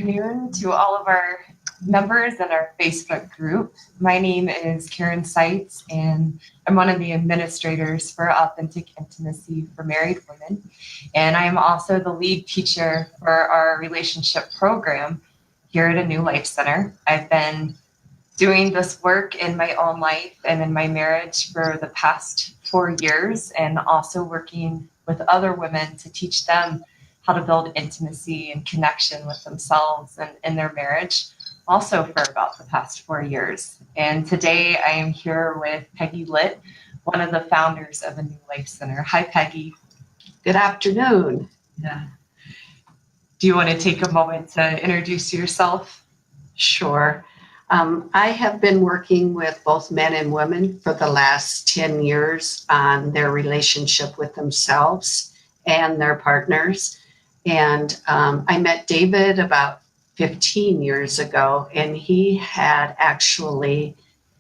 afternoon to all of our members in our Facebook group. My name is Karen Seitz, and I'm one of the administrators for Authentic Intimacy for Married Women. And I am also the lead teacher for our relationship program here at a New Life Center. I've been doing this work in my own life and in my marriage for the past 4 years, and also working with other women to teach them how to build intimacy and connection with themselves and in their marriage, also for about the past 4 years. And today I am here with Peggy Litt, one of the founders of a New Life Center. Hi, Peggy. Good afternoon. Yeah. Do you want to take a moment to introduce yourself? Sure. I have been working with both men and women for the last 10 years on their relationship with themselves and their partners. And I met David about 15 years ago, and he had actually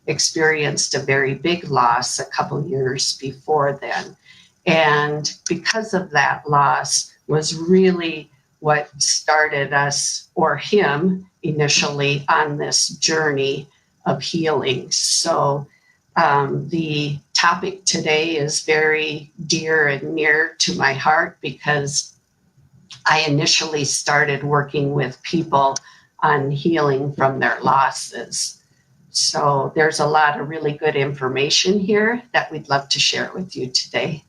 experienced a very big loss a couple years before then. And because of that loss was really what started us, or him initially, on this journey of healing. So the topic today is very dear and near to my heart because I initially started working with people on healing from their losses. So there's a lot of really good information here that we'd love to share with you today.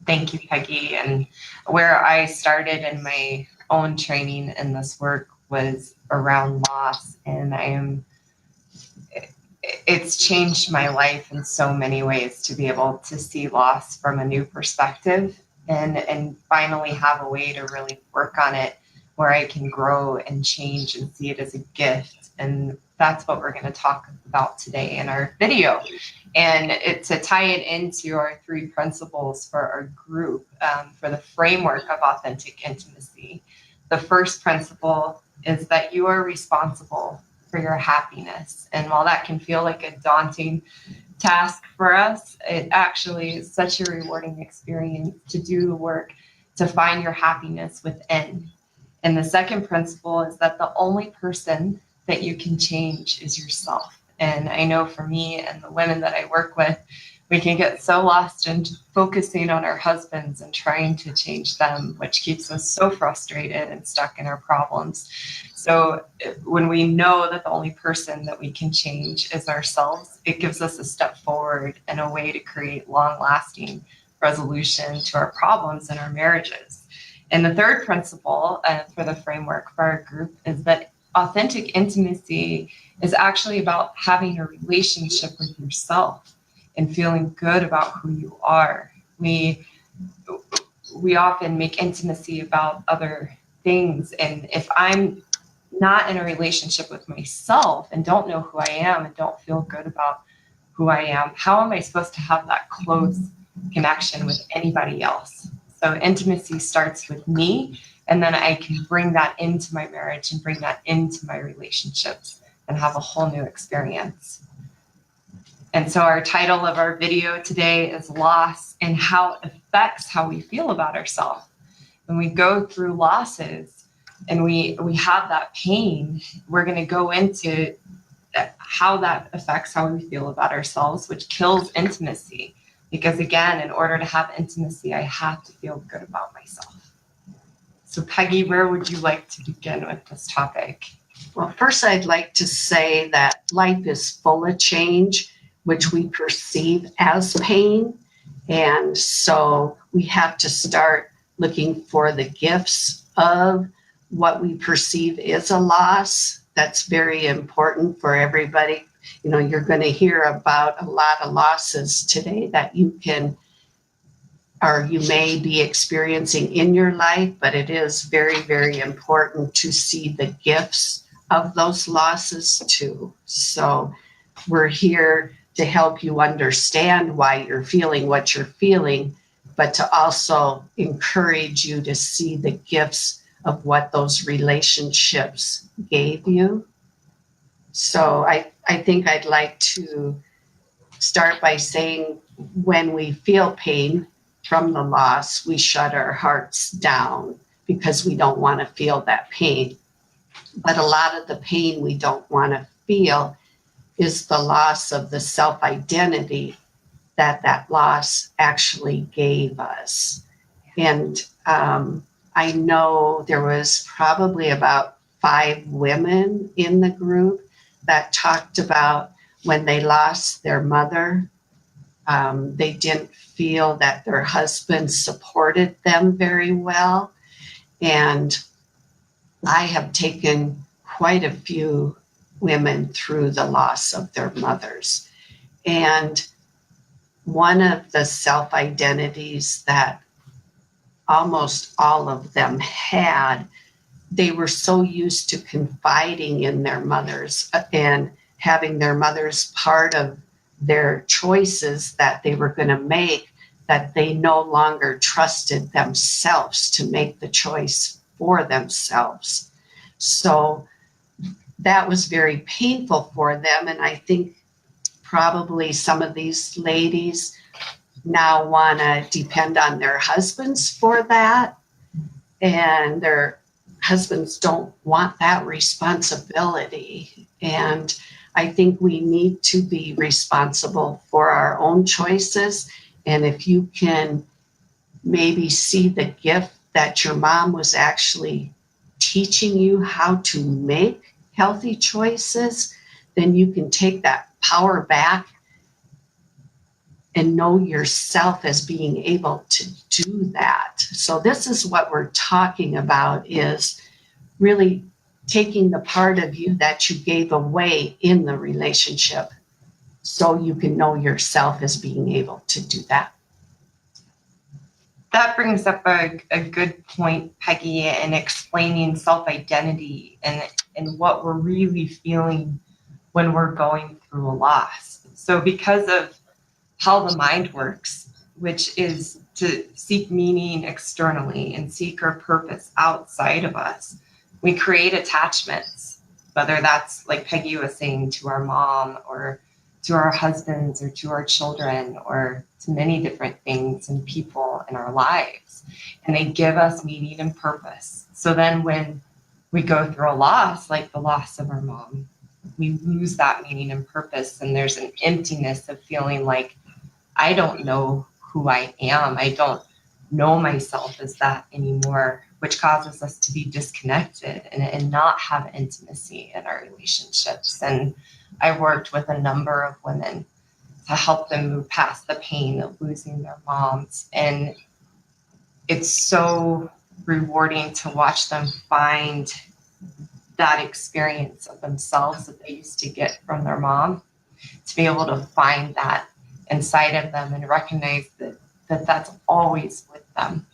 Thank you, Peggy. And where I started in my own training in this work was around loss, and it's changed my life in so many ways to be able to see loss from a new perspective and finally have a way to really work on it where I can grow and change and see it as a gift. And that's what we're going to talk about today in our video. And to tie it into our 3 principles for our group, for the framework of authentic intimacy. The first principle is that you are responsible for your happiness. And while that can feel like a daunting task for us, it actually is such a rewarding experience to do the work to find your happiness within. And the second principle is that the only person that you can change is yourself. And I know for me and the women that I work with, we can get so lost in focusing on our husbands and trying to change them, which keeps us so frustrated and stuck in our problems. So when we know that the only person that we can change is ourselves, it gives us a step forward and a way to create long-lasting resolution to our problems in our marriages. And the third principle for the framework for our group is that authentic intimacy is actually about having a relationship with yourself and feeling good about who you are. We often make intimacy about other things. And if I'm not in a relationship with myself and don't know who I am and don't feel good about who I am, how am I supposed to have that close connection with anybody else? So intimacy starts with me, and then I can bring that into my marriage and bring that into my relationships and have a whole new experience. And so our title of our video today is Loss and How It Affects How We Feel About Ourselves. When we go through losses and we have that pain, we're going to go into how that affects how we feel about ourselves, which kills intimacy. Because again, in order to have intimacy, I have to feel good about myself. So Peggy, where would you like to begin with this topic? Well, first I'd like to say that life is full of change, which we perceive as pain. And so we have to start looking for the gifts of what we perceive is a loss. That's very important for everybody. You know, you're going to hear about a lot of losses today that you can, or you may be experiencing in your life, but it is very, very important to see the gifts of those losses too. So we're here to help you understand why you're feeling what you're feeling, but to also encourage you to see the gifts of what those relationships gave you. So I think I'd like to start by saying when we feel pain from the loss, we shut our hearts down because we don't want to feel that pain. But a lot of the pain we don't want to feel is the loss of the self-identity that loss actually gave us. And I know there was probably about 5 women in the group that talked about when they lost their mother, they didn't feel that their husband supported them very well. And I have taken quite a few women through the loss of their mothers. And one of the self-identities that almost all of them had, they were so used to confiding in their mothers and having their mothers part of their choices that they were going to make, that they no longer trusted themselves to make the choice for themselves. So that was very painful for them. And I think probably some of these ladies now want to depend on their husbands for that. And their husbands don't want that responsibility. And I think we need to be responsible for our own choices. And if you can maybe see the gift that your mom was actually teaching you how to make healthy choices, then you can take that power back and know yourself as being able to do that. So this is what we're talking about, is really taking the part of you that you gave away in the relationship so you can know yourself as being able to do that. That brings up a good point, Peggy, in explaining self-identity and what we're really feeling when we're going through a loss. So because of how the mind works, which is to seek meaning externally and seek our purpose outside of us, we create attachments, whether that's, like Peggy was saying, to our mom or to our husbands or to our children or to many different things and people in our lives. And they give us meaning and purpose. So then when we go through a loss, like the loss of our mom, we lose that meaning and purpose. And there's an emptiness of feeling like, I don't know who I am. I don't know myself as that anymore, which causes us to be disconnected and not have intimacy in our relationships. And I worked with a number of women to help them move past the pain of losing their moms. And it's so rewarding to watch them find that experience of themselves that they used to get from their mom, to be able to find that inside of them and recognize that that's always with them.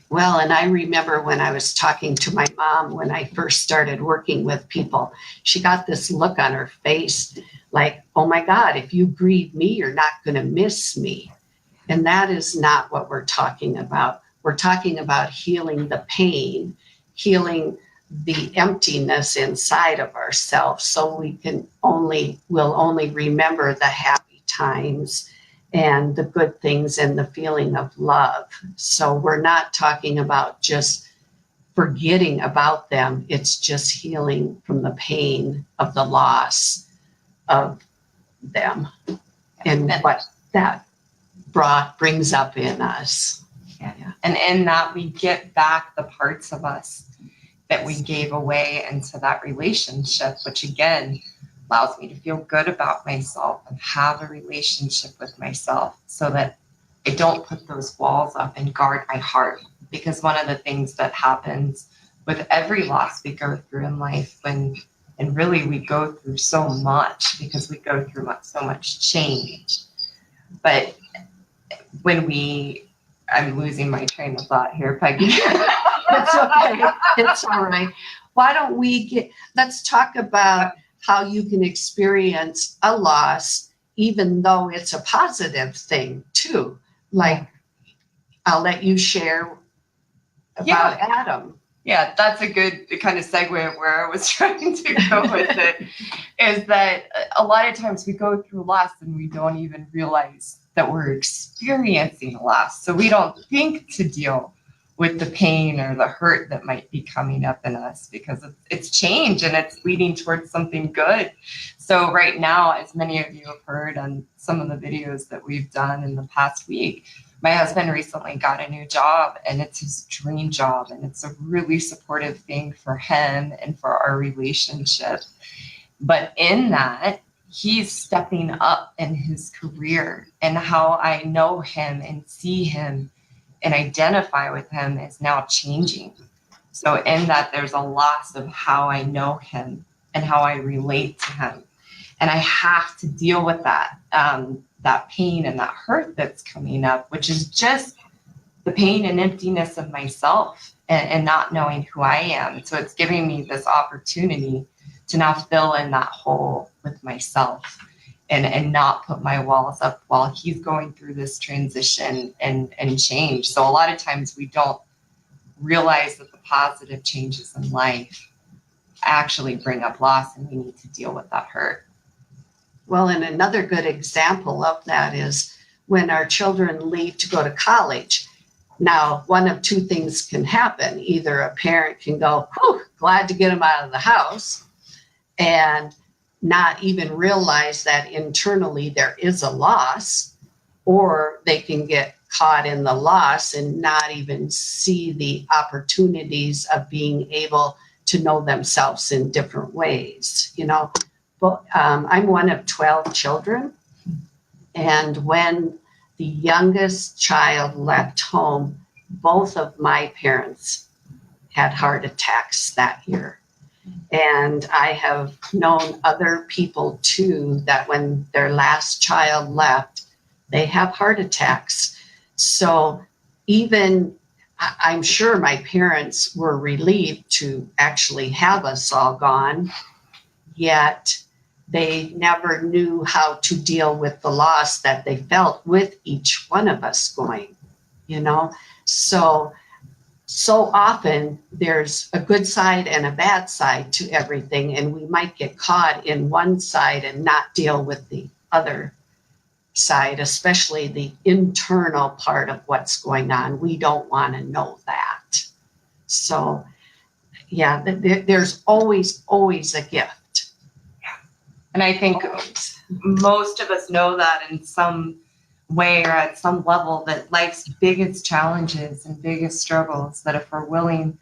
Well, and I remember when I was talking to my mom when I first started working with people, she got this look on her face like, oh my God, if you grieve me, you're not going to miss me. And that is not what we're talking about. We're talking about healing the pain, healing the emptiness inside of ourselves, so we'll only remember the happy times and the good things and the feeling of love. So we're not talking about just forgetting about them. It's just healing from the pain of the loss of them and what that brings up in us. Yeah. And in that, we get back the parts of us that we gave away into that relationship, which again allows me to feel good about myself and have a relationship with myself, so that I don't put those walls up and guard my heart. Because one of the things that happens with every loss we go through in life, and really we go through so much because we go through so much change. But when I'm losing my train of thought here, Peggy. It's okay. It's all right. Why don't let's talk about how you can experience a loss, even though it's a positive thing too. Like, I'll let you share about Adam. Yeah, that's a good kind of segue of where I was trying to go with it, is that a lot of times we go through loss and we don't even realize that we're experiencing a loss. So we don't think to deal with the pain or the hurt that might be coming up in us, because it's change and it's leading towards something good. So right now, as many of you have heard on some of the videos that we've done in the past week, my husband recently got a new job, and it's his dream job, and it's a really supportive thing for him and for our relationship. But in that, he's stepping up in his career, and how I know him and see him and identify with him is now changing. So in that, there's a loss of how I know him and how I relate to him. And I have to deal with that, that pain and that hurt that's coming up, which is just the pain and emptiness of myself and not knowing who I am. So it's giving me this opportunity to now fill in that hole with myself and not put my walls up while he's going through this transition and change. So a lot of times we don't realize that the positive changes in life actually bring up loss, and we need to deal with that hurt. Well, and another good example of that is when our children leave to go to college. Now, one of two things can happen. Either a parent can go, whew, glad to get them out of the house, and not even realize that internally there is a loss, or they can get caught in the loss and not even see the opportunities of being able to know themselves in different ways. But I'm one of 12 children, and when the youngest child left home, both of my parents had heart attacks that year. And I have known other people too that when their last child left, they have heart attacks. So even I'm sure my parents were relieved to actually have us all gone, yet they never knew how to deal with the loss that they felt with each one of us going, So often there's a good side and a bad side to everything, and we might get caught in one side and not deal with the other side, especially the internal part of what's going on. We don't want to know that. So, yeah, there's always a gift. And I think most of us know that in some way or at some level, that life's biggest challenges and biggest struggles, that if we're willing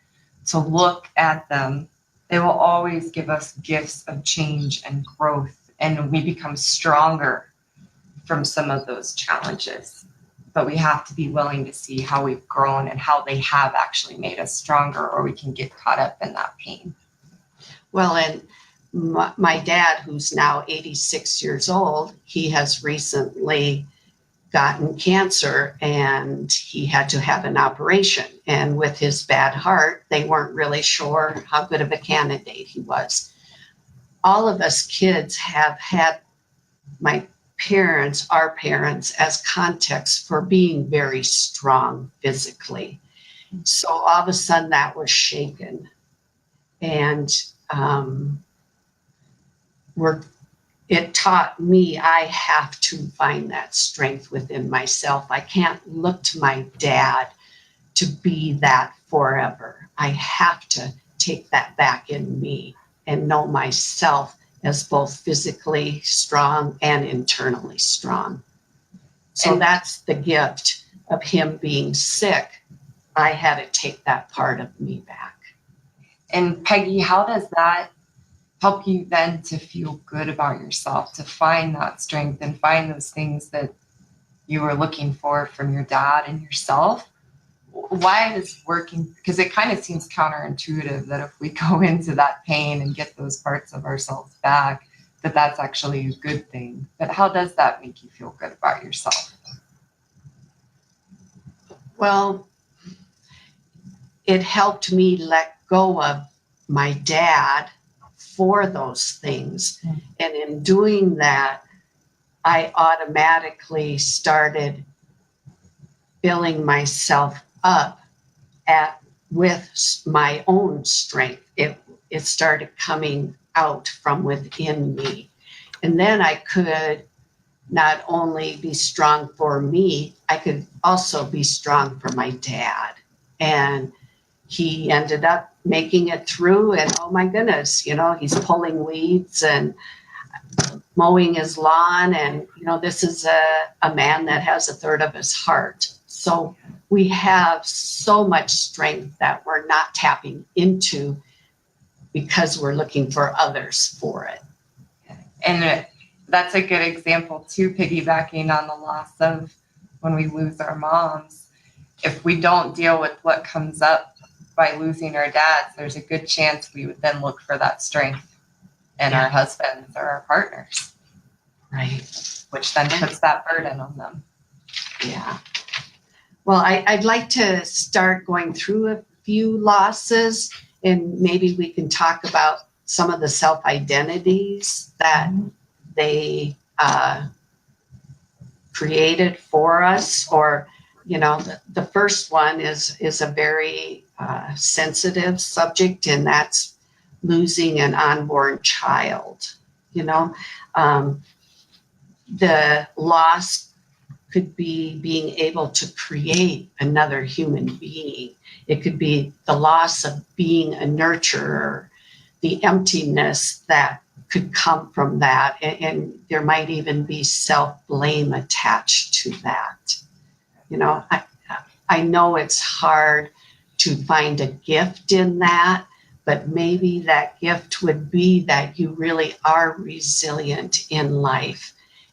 to look at them, they will always give us gifts of change and growth, and we become stronger from some of those challenges. But we have to be willing to see how we've grown and how they have actually made us stronger, or we can get caught up in that pain. Well, and my dad, who's now 86 years old, he has recently gotten cancer, and he had to have an operation. And with his bad heart, they weren't really sure how good of a candidate he was. All of us kids have had our parents, as context for being very strong physically. So all of a sudden that was shaken. And it taught me I have to find that strength within myself. I can't look to my dad to be that forever. I have to take that back in me and know myself as both physically strong and internally strong. So that's the gift of him being sick. I had to take that part of me back. And Peggy, how does that help you then to feel good about yourself, to find that strength and find those things that you were looking for from your dad and yourself? Why is working, because it kind of seems counterintuitive that if we go into that pain and get those parts of ourselves back, that's actually a good thing. But how does that make you feel good about yourself? Well, it helped me let go of my dad for those things. And in doing that, I automatically started filling myself up with my own strength. It started coming out from within me. And then I could not only be strong for me, I could also be strong for my dad and he ended up making it through, and oh my goodness, he's pulling weeds and mowing his lawn, and this is a man that has a third of his heart. So we have so much strength that we're not tapping into because we're looking for others for it. And that's a good example too, piggybacking on the loss of when we lose our moms. If we don't deal with what comes up by losing our dads, there's a good chance we would then look for that strength in our husbands or our partners. Right. Which then puts that burden on them. Yeah. Well, I'd like to start going through a few losses, and maybe we can talk about some of the self-identities that they created for us. Or, the first one is a very sensitive subject, and that's losing an unborn child. The loss could be being able to create another human being. It could be the loss of being a nurturer, the emptiness that could come from that. And there might even be self-blame attached to that. I know it's hard to find a gift in that, but maybe that gift would be that you really are resilient in life,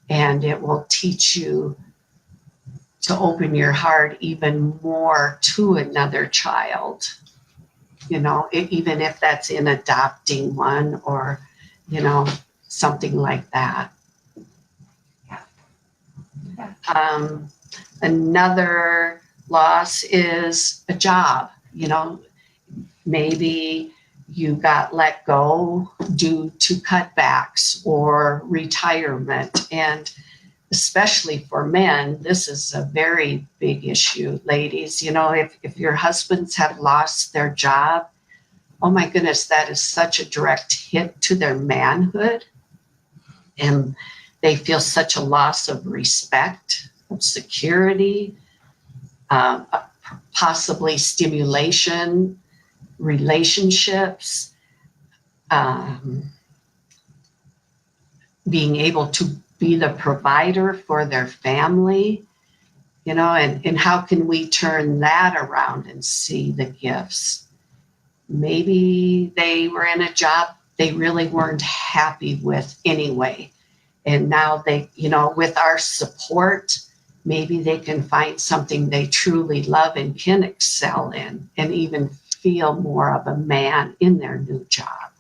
and it will teach you to open your heart even more to another child, even if that's in adopting one or, something like that. Another loss is a job. Maybe you got let go due to cutbacks or retirement. And especially for men, this is a very big issue, ladies. If your husbands have lost their job, oh my goodness, that is such a direct hit to their manhood. And they feel such a loss of respect, of security, possibly stimulation, relationships, being able to be the provider for their family, and how can we turn that around and see the gifts? Maybe they were in a job they really weren't happy with anyway. And now they, with our support, maybe they can find something they truly love and can excel in, and even feel more of a man in their new job.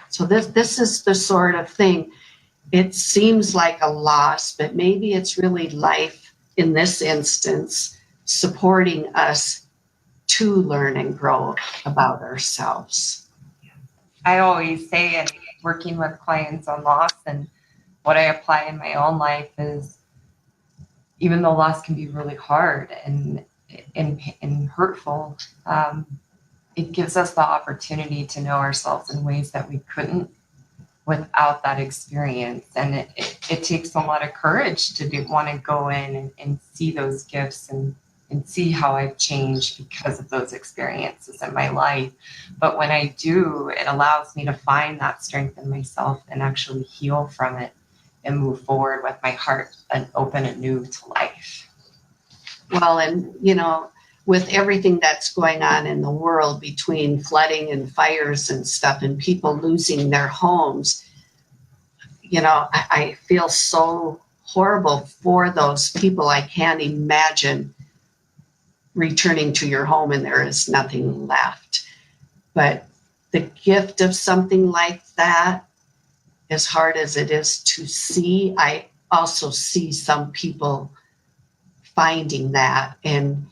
So this is the sort of thing. It seems like a loss, but maybe it's really life in this instance supporting us to learn and grow about ourselves. I always say, in working with clients on loss, and what I apply in my own life is, even though loss can be really hard and hurtful, it gives us the opportunity to know ourselves in ways that we couldn't without that experience. And it takes a lot of courage to want to go in and see those gifts and see how I've changed because of those experiences in my life. But when I do, it allows me to find that strength in myself and actually heal from it and move forward with my heart and open anew to life. Well, and with everything that's going on in the world between flooding and fires and stuff and people losing their homes, I feel so horrible for those people. I can't imagine returning to your home and there is nothing left. But the gift of something like that, as hard as it is to see, I also see some people finding that, and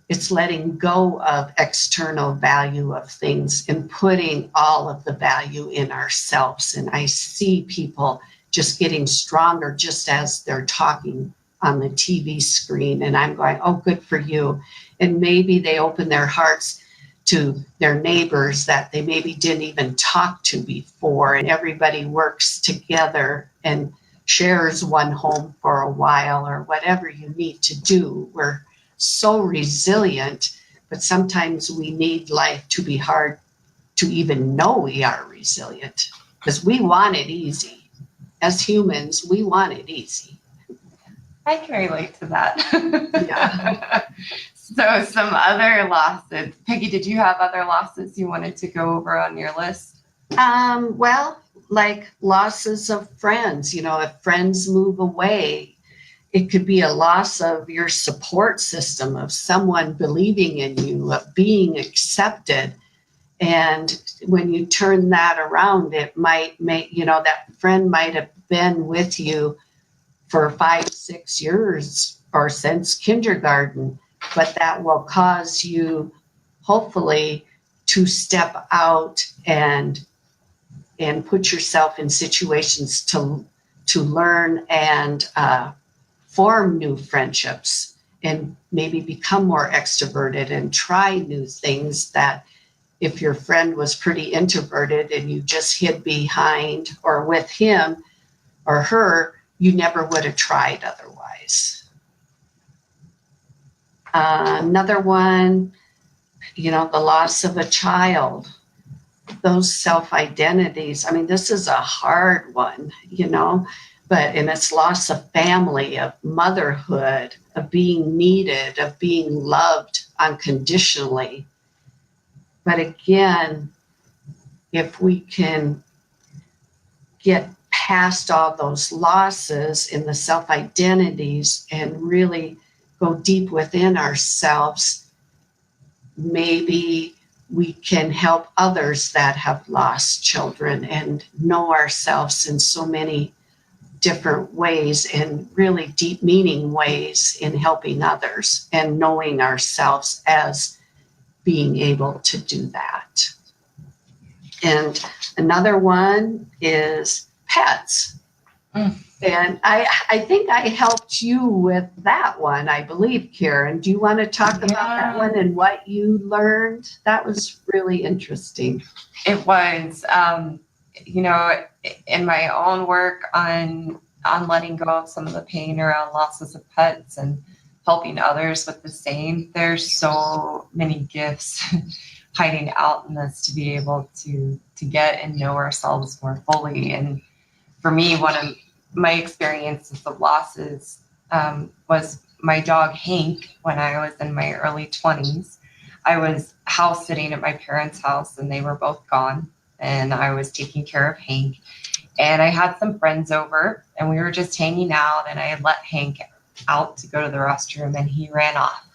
it's letting go of external value of things and putting all of the value in ourselves. And I see people just getting stronger just as they're talking on the TV screen, and I'm going, oh, good for you. And maybe they open their hearts to their neighbors that they maybe didn't even talk to before, and everybody works together and shares one home for a while, or whatever you need to do. We're so resilient, but sometimes we need life to be hard to even know we are resilient, because we want it easy. As humans, we want it easy. I can relate to that. Yeah. So some other losses. Peggy, did you have other losses you wanted to go over on your list? Well, like losses of friends, if friends move away, it could be a loss of your support system, of someone believing in you, of being accepted. And when you turn that around, it might make, that friend might have been with you for 5-6 years or since kindergarten, but that will cause you hopefully to step out and put yourself in situations to learn and form new friendships and maybe become more extroverted and try new things that if your friend was pretty introverted and you just hid behind or with him or her, you never would have tried otherwise. Another one, the loss of a child, those self-identities. I mean, this is a hard one, and it's loss of family, of motherhood, of being needed, of being loved unconditionally. But again, if we can get past all those losses in the self-identities and really go deep within ourselves, maybe we can help others that have lost children and know ourselves in so many different ways and really deep meaning ways in helping others and knowing ourselves as being able to do that. And another one is pets. And I think I helped you with that one, I believe, Karen. Do you want to talk about that one and what you learned? That was really interesting. It was, in my own work on letting go of some of the pain around losses of pets and helping others with the same. There's so many gifts hiding out in this to be able to get and know ourselves more fully. And for me, one of my experiences of losses was my dog Hank. When I was in my early 20s, I was house sitting at my parents' house and they were both gone, and I was taking care of Hank. And I had some friends over and we were just hanging out, and I had let Hank out to go to the restroom and he ran off.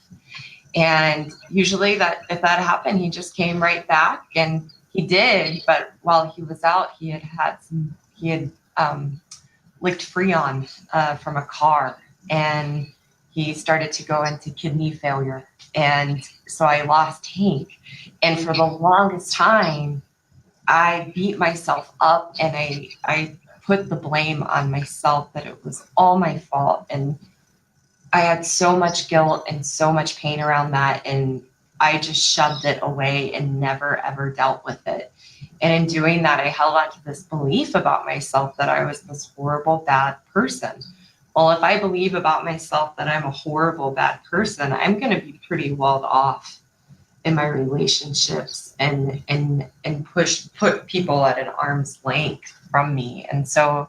And usually if that happened, he just came right back, and he did. But while he was out, he had licked Freon from a car, and he started to go into kidney failure. And so I lost Hank. And for the longest time, I beat myself up and I put the blame on myself that it was all my fault. And I had so much guilt and so much pain around that. And I just shoved it away and never, ever dealt with it. And in doing that, I held on to this belief about myself that I was this horrible, bad person. Well, if I believe about myself that I'm a horrible, bad person, I'm going to be pretty walled off in my relationships and put people at an arm's length from me. And so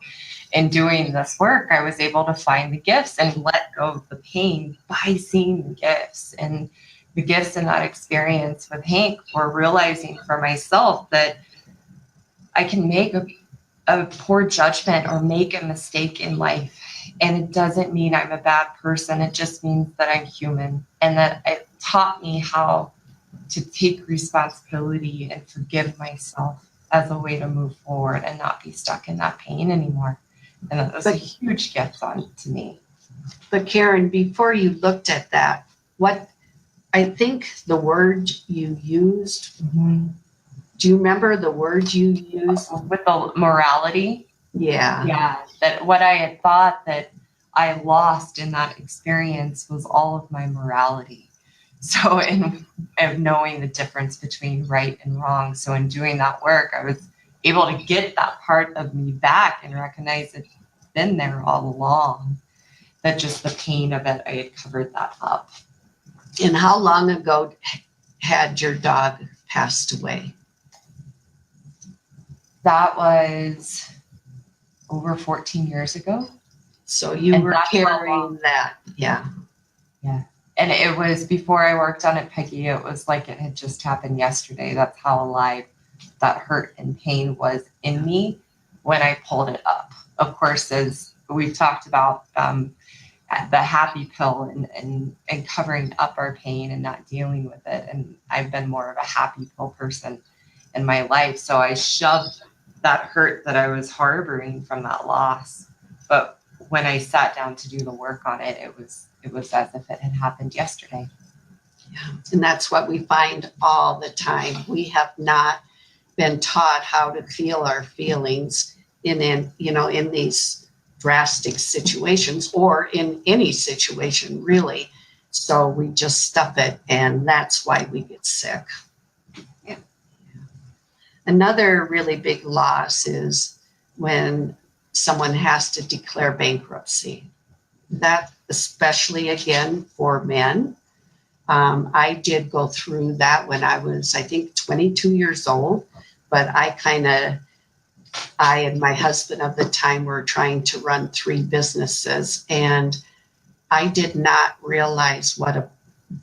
in doing this work, I was able to find the gifts and let go of the pain by seeing the gifts. And the gifts in that experience with Hank were realizing for myself that I can make a poor judgment or make a mistake in life. And it doesn't mean I'm a bad person. It just means that I'm human, and that it taught me how to take responsibility and forgive myself as a way to move forward and not be stuck in that pain anymore. And that was a huge gift to me. But Karen, before you looked at that, what I think the word you used, do you remember the word you used? With the morality? Yeah. Yeah. That what I had thought that I lost in that experience was all of my morality. So in knowing the difference between right and wrong. So in doing that work, I was able to get that part of me back and recognize it's been there all along. That just the pain of it, I had covered that up. And how long ago had your dog passed away? That was over 14 years ago. So you And were that's how carrying long. that. Yeah. Yeah. And it was before I worked on it, Peggy. It was like it had just happened yesterday. That's how alive that hurt and pain was in me when I pulled it up. Of course, as we've talked about, the happy pill and covering up our pain and not dealing with it. And I've been more of a happy pill person in my life. So I shoved that hurt that I was harboring from that loss. But when I sat down to do the work on it, it was as if it had happened yesterday. Yeah. And that's what we find all the time. We have not been taught how to feel our feelings in these drastic situations or in any situation, really. So we just stuff it, and that's why we get sick. Yeah. Another really big loss is when someone has to declare bankruptcy. That, especially again for men. I did go through that when I was, I think, 22 years old, but I and my husband of the time were trying to run 3 businesses, and I did not realize what a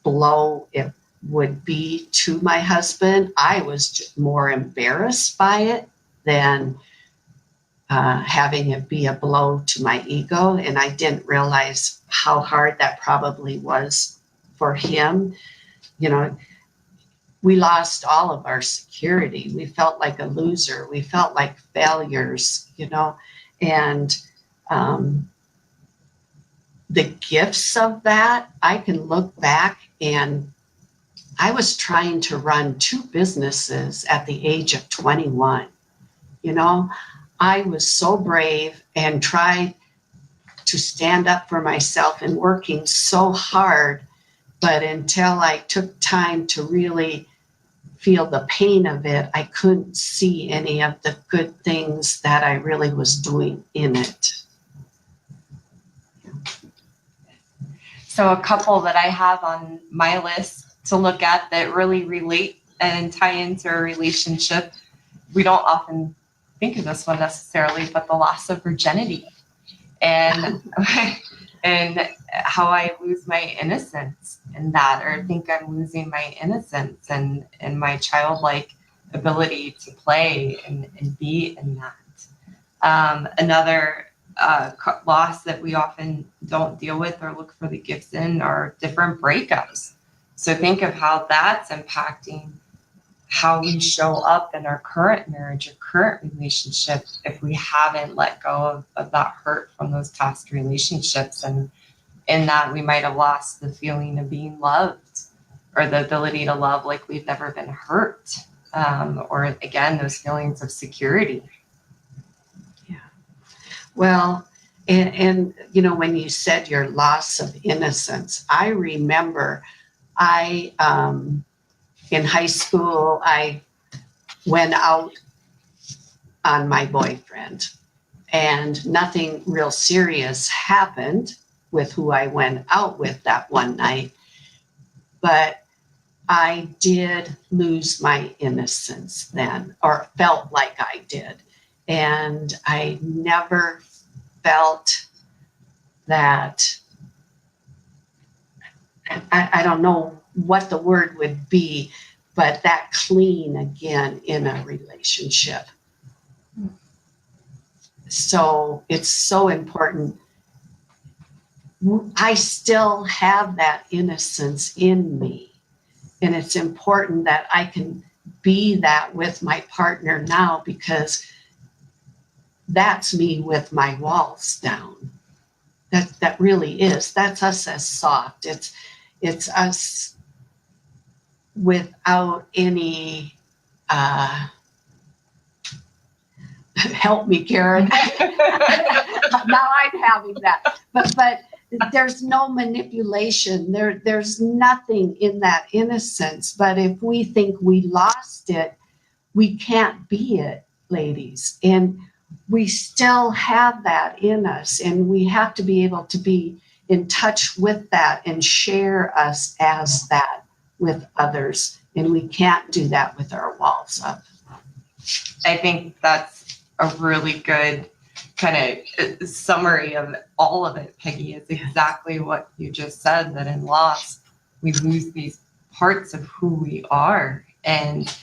blow it would be to my husband. I was just more embarrassed by it than having it be a blow to my ego, and I didn't realize how hard that probably was for him. We lost all of our security. We felt like a loser. We felt like failures, and the gifts of that, I can look back, and I was trying to run 2 businesses at the age of 21. I was so brave and tried to stand up for myself and working so hard, but until I took time to really feel the pain of it, I couldn't see any of the good things that I really was doing in it. So a couple that I have on my list to look at that really relate and tie into a relationship. We don't often think of this one necessarily, but the loss of virginity and and how I lose my innocence in that, or think I'm losing my innocence and my childlike ability to play and be in that. Another loss that we often don't deal with or look for the gifts in are different breakups. So think of how that's impacting how we show up in our current marriage or current relationship if we haven't let go of that hurt from those past relationships. And in that, we might have lost the feeling of being loved or the ability to love like we've never been hurt. Or again, those feelings of security. Yeah. Well, and when you said your loss of innocence, I remember in high school, I went out on my boyfriend, and nothing real serious happened with who I went out with that one night. But I did lose my innocence then, or felt like I did. And I never felt that, I don't know what the word would be, but that clean again in a relationship. So it's so important. I still have that innocence in me. And it's important that I can be that with my partner now, because that's me with my walls down. That really is. That's us as soft. It's us without any help me, Karen. Now I'm having that. But there's no manipulation. There's nothing in that innocence. But if we think we lost it, we can't be it, ladies. And we still have that in us. And we have to be able to be in touch with that and share us as that with others And we can't do that with our walls up. I think that's a really good kind of summary of all of it, Peggy, is exactly what you just said, that in loss, we lose these parts of who we are. And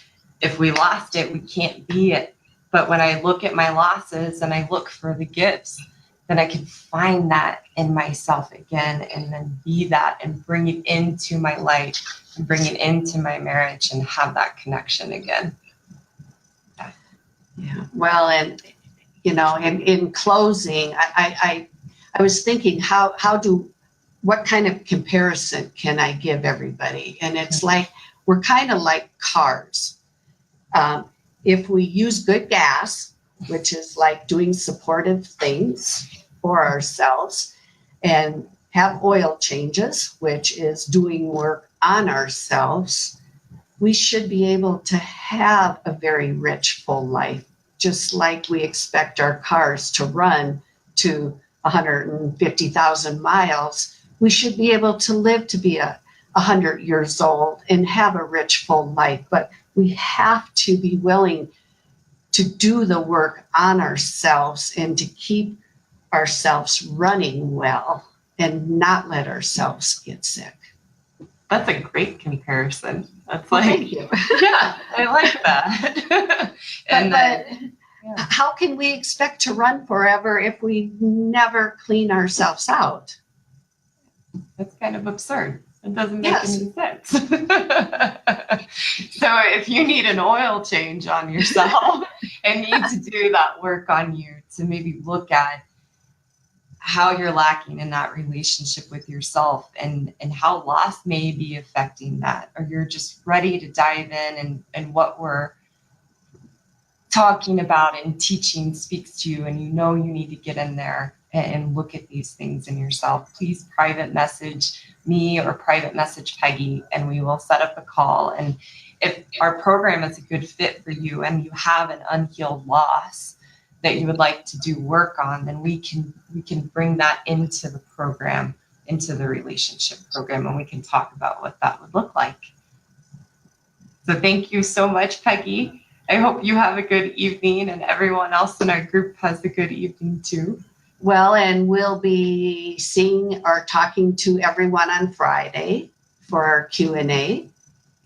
if we lost it, we can't be it. But when I look at my losses and I look for the gifts, then I can find that in myself again and then be that and bring it into my life and bring it into my marriage and have that connection again. Yeah. Well, and in closing, I was thinking what kind of comparison can I give everybody? And it's like, we're kind of like cars. If we use good gas, which is like doing supportive things for ourselves, and have oil changes, which is doing work on ourselves, we should be able to have a very rich, full life, just like we expect our cars to run to 150,000 miles. We should be able to live to be 100 years old and have a rich, full life. But we have to be willing to do the work on ourselves and to keep ourselves running well and not let ourselves get sick. That's a great comparison. That's Thank you. Yeah, I like that. But how can we expect to run forever if we never clean ourselves out? That's kind of absurd. It doesn't make any sense. So if you need an oil change on yourself and need to do that work on you to maybe look at how you're lacking in that relationship with yourself and how loss may be affecting that, or you're just ready to dive in and what we're talking about and teaching speaks to you and you need to get in there and look at these things in yourself, please private message me or private message Peggy, and we will set up a call. And if our program is a good fit for you and you have an unhealed loss that you would like to do work on, then we can bring that into the program, into the relationship program, and we can talk about what that would look like. So thank you so much, Peggy. I hope you have a good evening and everyone else in our group has a good evening too. Well, and we'll be seeing or talking to everyone on Friday for our Q&A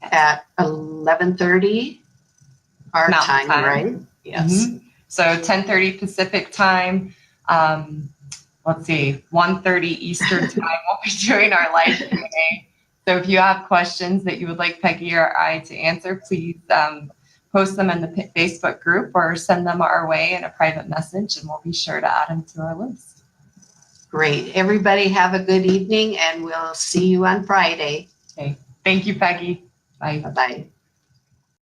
at 11:30 our time, right? Yes. Mm-hmm. So 10:30 Pacific time. Let's see, 1:30 Eastern time. We'll be doing our live Q&A. So if you have questions that you would like Peggy or I to answer, please post them in the Facebook group or send them our way in a private message, and we'll be sure to add them to our list. Great. Everybody have a good evening, and we'll see you on Friday. Okay. Thank you, Peggy. Bye. Bye-bye.